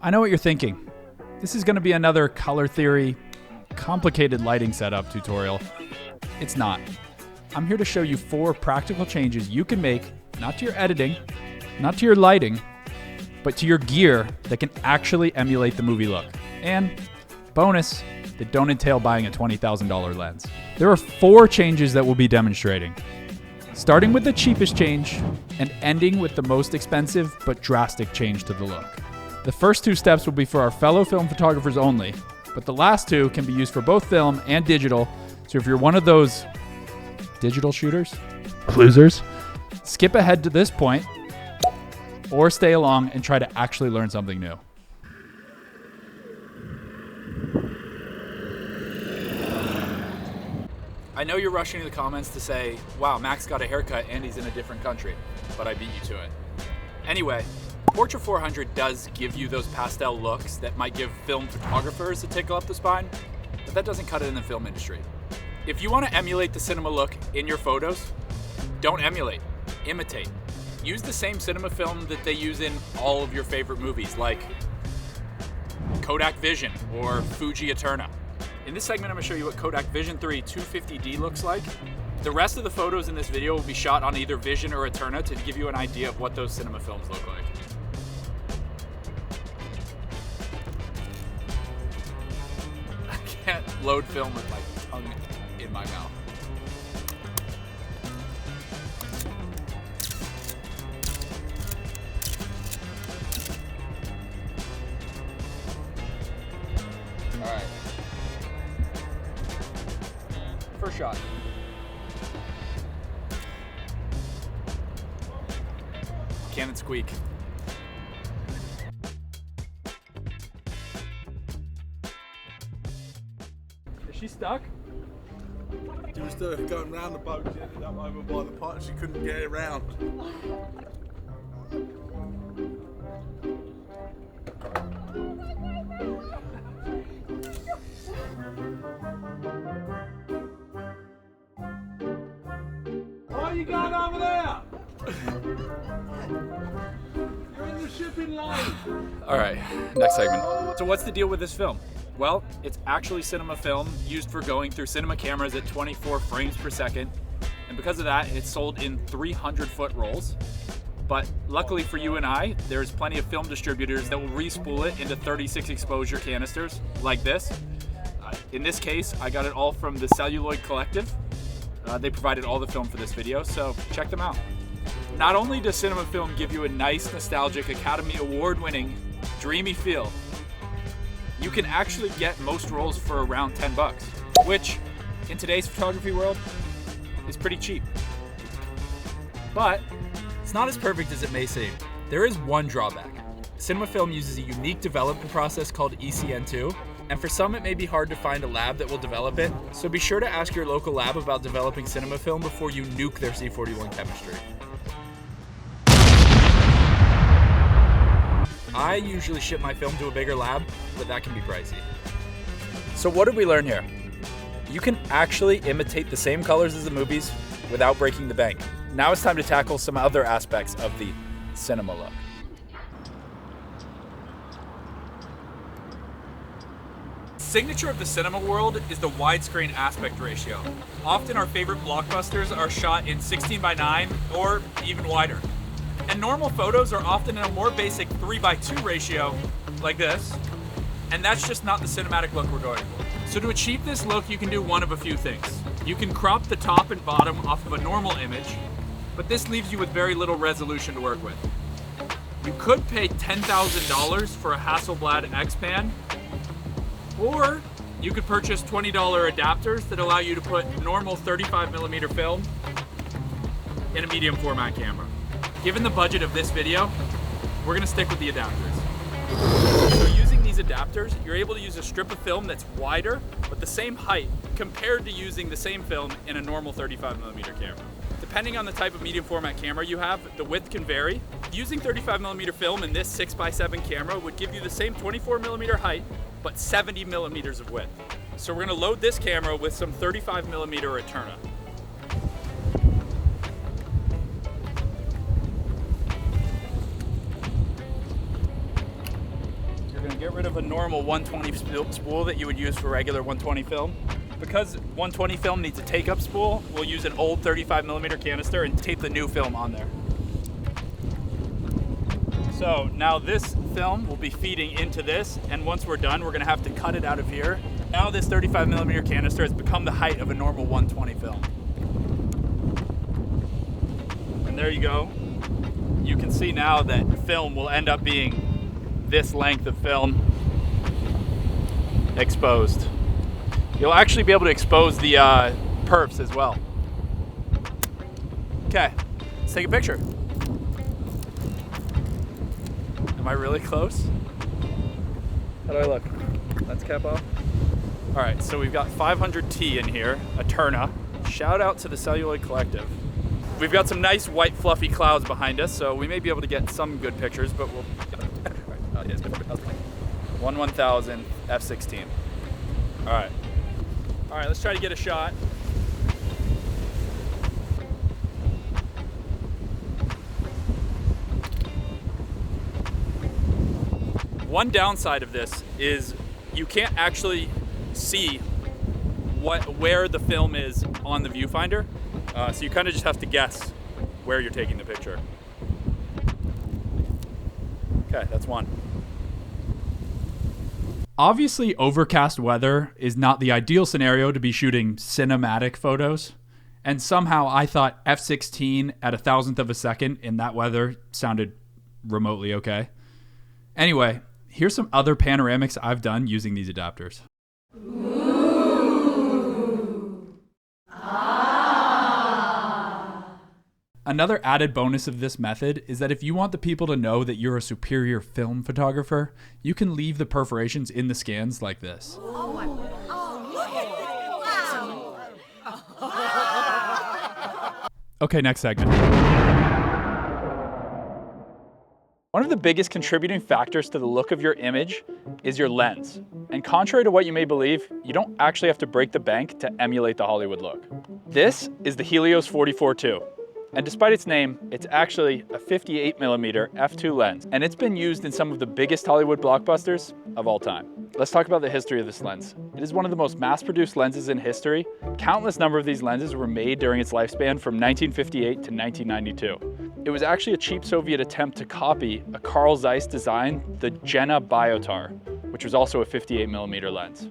I know what you're thinking. This is going to be another color theory, complicated lighting setup tutorial. It's not. I'm here to show you 4 practical changes you can make, not to your editing, not to your lighting, but to your gear that can actually emulate the movie look. And bonus, that don't entail buying a $20,000 lens. There are 4 changes that we'll be demonstrating, starting with the cheapest change and ending with the most expensive but drastic change to the look. The first 2 steps will be for our fellow film photographers only, but the last 2 can be used for both film and digital. So if you're one of those digital shooters, losers, skip ahead to this point or stay along and try to actually learn something new. I know you're rushing to the comments to say, wow, Max got a haircut and he's in a different country, but I beat you to it. Anyway, Portra 400 does give you those pastel looks that might give film photographers a tickle up the spine, but that doesn't cut it in the film industry. If you want to emulate the cinema look in your photos, don't emulate, imitate. Use the same cinema film that they use in all of your favorite movies, like Kodak Vision or Fuji Eterna. In this segment, I'm going to show you what Kodak Vision 3 250D looks like. The rest of the photos in this video will be shot on either Vision or Eterna to give you an idea of what those cinema films look like. I can't load film with my tongue in my mouth. All right. First shot. Canon squeak. Is she stuck? She was still going round the boat. She ended up over by the pot. She couldn't get it round. What are you going over there? You're in the shipping line. All right, next segment. So what's the deal with this film? Well, it's actually cinema film used for going through cinema cameras at 24 frames per second. And because of that, it's sold in 300-foot rolls. But luckily for you and I, there's plenty of film distributors that will re-spool it into 36 exposure canisters like this. In this case, I got it all from the Celluloid Collective. They provided all the film for this video, so check them out. Not only does cinema film give you a nice, nostalgic, Academy Award-winning, dreamy feel, you can actually get most rolls for around 10 bucks, which in today's photography world is pretty cheap. But it's not as perfect as it may seem. There is one drawback. Cinema film uses a unique development process called ECN2, and for some it may be hard to find a lab that will develop it, so be sure to ask your local lab about developing cinema film before you nuke their C41 chemistry. I usually ship my film to a bigger lab, but that can be pricey. So what did we learn here? You can actually imitate the same colors as the movies without breaking the bank. Now it's time to tackle some other aspects of the cinema look. Signature of the cinema world is the widescreen aspect ratio. Often our favorite blockbusters are shot in 16:9 or even wider. And normal photos are often in a more basic 3:2 ratio, like this, and that's just not the cinematic look we're going for. So to achieve this look, you can do one of a few things. You can crop the top and bottom off of a normal image, but this leaves you with very little resolution to work with. You could pay $10,000 for a Hasselblad X-Pan, or you could purchase $20 adapters that allow you to put normal 35mm film in a medium format camera. Given the budget of this video, we're gonna stick with the adapters. So using these adapters, you're able to use a strip of film that's wider, but the same height, compared to using the same film in a normal 35mm camera. Depending on the type of medium format camera you have, the width can vary. Using 35mm film in this 6x7 camera would give you the same 24mm height, but 70mm of width. So we're gonna load this camera with some 35mm Eterna. We're gonna get rid of a normal 120 spool that you would use for regular 120 film. Because 120 film needs a take-up spool, we'll use an old 35mm canister and tape the new film on there. So now this film will be feeding into this, and once we're done, we're gonna have to cut it out of here. Now this 35mm canister has become the height of a normal 120 film. And there you go. You can see now that film will end up being this length of film exposed. You'll actually be able to expose the perfs as well. Okay, let's take a picture. Am I really close? How do I look? Lens cap off. All right, so we've got 500T in here, a Turna. Shout out to the Celluloid Collective. We've got some nice white fluffy clouds behind us, so we may be able to get some good pictures, but we'll... 1/1000 f/16. All right, let's try to get a shot. One downside of this is you can't actually see where the film is on the viewfinder. So you kind of just have to guess where you're taking the picture. Okay, that's one. Obviously, overcast weather is not the ideal scenario to be shooting cinematic photos. And somehow I thought f/16 at 1,000th of a second in that weather sounded remotely okay. Anyway, here's some other panoramics I've done using these adapters. Another added bonus of this method is that if you want the people to know that you're a superior film photographer, you can leave the perforations in the scans like this. Okay, next segment. One of the biggest contributing factors to the look of your image is your lens. And contrary to what you may believe, you don't actually have to break the bank to emulate the Hollywood look. This is the Helios 44-2. And despite its name, it's actually a 58mm f2 lens, and it's been used in some of the biggest Hollywood blockbusters of all time. Let's talk about the history of this lens. It is one of the most mass-produced lenses in history. Countless number of these lenses were made during its lifespan from 1958 to 1992. It was actually a cheap Soviet attempt to copy a Carl Zeiss design, the Jenna Biotar, which was also a 58mm lens.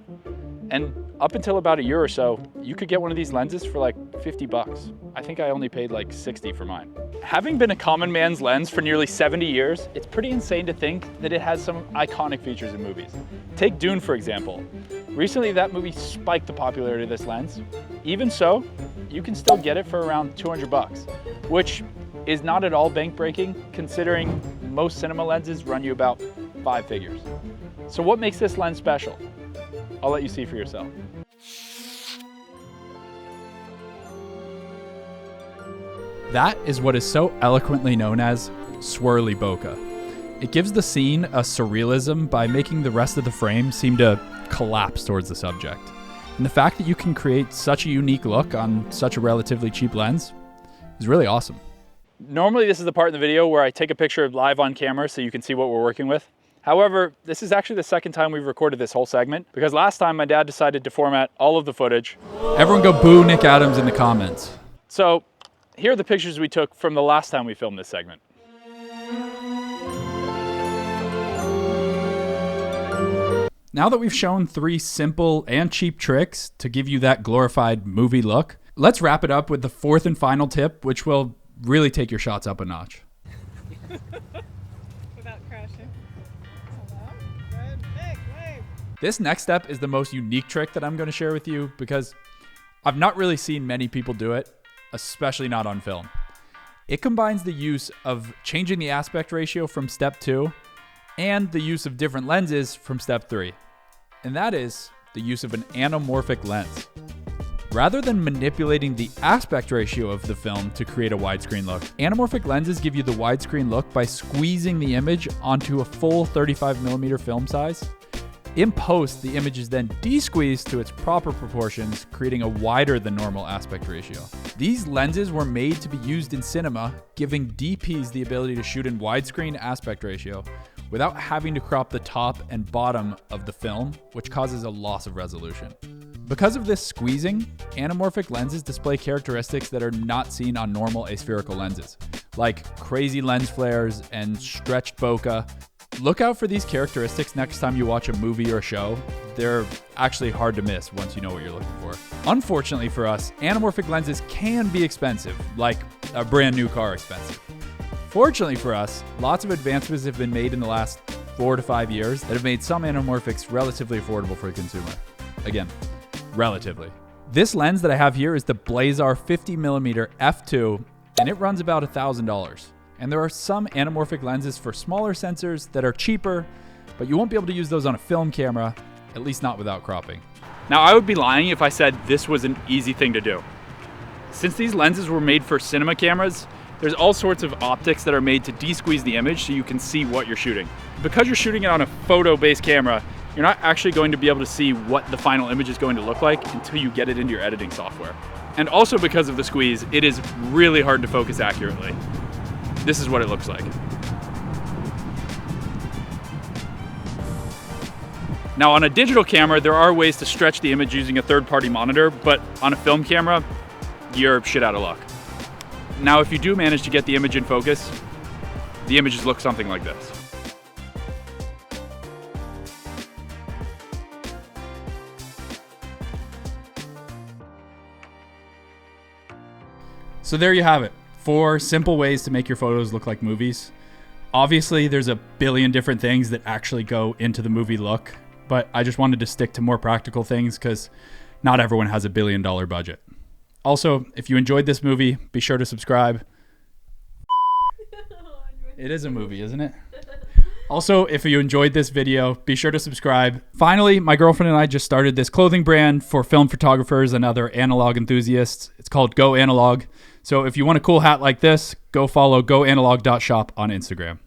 And up until about a year or so, you could get one of these lenses for like 50 bucks. I think I only paid like 60 for mine. Having been a common man's lens for nearly 70 years, it's pretty insane to think that it has some iconic features in movies. Take Dune, for example. Recently, that movie spiked the popularity of this lens. Even so, you can still get it for around 200 bucks, which is not at all bank-breaking, considering most cinema lenses run you about 5 figures. So what makes this lens special? I'll let you see for yourself. That is what is so eloquently known as swirly bokeh. It gives the scene a surrealism by making the rest of the frame seem to collapse towards the subject. And the fact that you can create such a unique look on such a relatively cheap lens is really awesome. Normally this is the part in the video where I take a picture live on camera so you can see what we're working with. However, this is actually the second time we've recorded this whole segment, because last time my dad decided to format all of the footage. Everyone go boo Nick Adams in the comments. So here are the pictures we took from the last time we filmed this segment. Now that we've shown 3 simple and cheap tricks to give you that glorified movie look, let's wrap it up with the 4th and final tip, which will really take your shots up a notch. This next step is the most unique trick that I'm going to share with you because I've not really seen many people do it, especially not on film. It combines the use of changing the aspect ratio from step 2 and the use of different lenses from step 3. And that is the use of an anamorphic lens. Rather than manipulating the aspect ratio of the film to create a widescreen look, anamorphic lenses give you the widescreen look by squeezing the image onto a full 35mm film size. In post, the image is then de-squeezed to its proper proportions, creating a wider than normal aspect ratio. These lenses were made to be used in cinema, giving DPs the ability to shoot in widescreen aspect ratio, without having to crop the top and bottom of the film, which causes a loss of resolution. Because of this squeezing, anamorphic lenses display characteristics that are not seen on normal aspherical lenses, like crazy lens flares and stretched bokeh. Look out for these characteristics next time you watch a movie or a show. They're actually hard to miss once you know what you're looking for. Unfortunately for us, anamorphic lenses can be expensive, like a brand new car expensive. Fortunately for us, lots of advancements have been made in the last 4 to 5 years that have made some anamorphics relatively affordable for the consumer. Again, relatively. This lens that I have here is the Blazar 50mm f2, and it runs about $1,000. And there are some anamorphic lenses for smaller sensors that are cheaper, but you won't be able to use those on a film camera, at least not without cropping. Now, I would be lying if I said this was an easy thing to do. Since these lenses were made for cinema cameras, there's all sorts of optics that are made to de-squeeze the image so you can see what you're shooting. Because you're shooting it on a photo-based camera, you're not actually going to be able to see what the final image is going to look like until you get it into your editing software. And also because of the squeeze, it is really hard to focus accurately. This is what it looks like. Now on a digital camera, there are ways to stretch the image using a third-party monitor, but on a film camera, you're shit out of luck. Now if you do manage to get the image in focus, the images look something like this. So there you have it. 4 simple ways to make your photos look like movies. Obviously, there's a billion different things that actually go into the movie look, but I just wanted to stick to more practical things because not everyone has $1 billion budget. Also, if you enjoyed this movie, be sure to subscribe. It is a movie, isn't it? Also, if you enjoyed this video, be sure to subscribe. Finally, my girlfriend and I just started this clothing brand for film photographers and other analog enthusiasts. It's called Go Analog. So if you want a cool hat like this, go follow goanalog.shop on Instagram.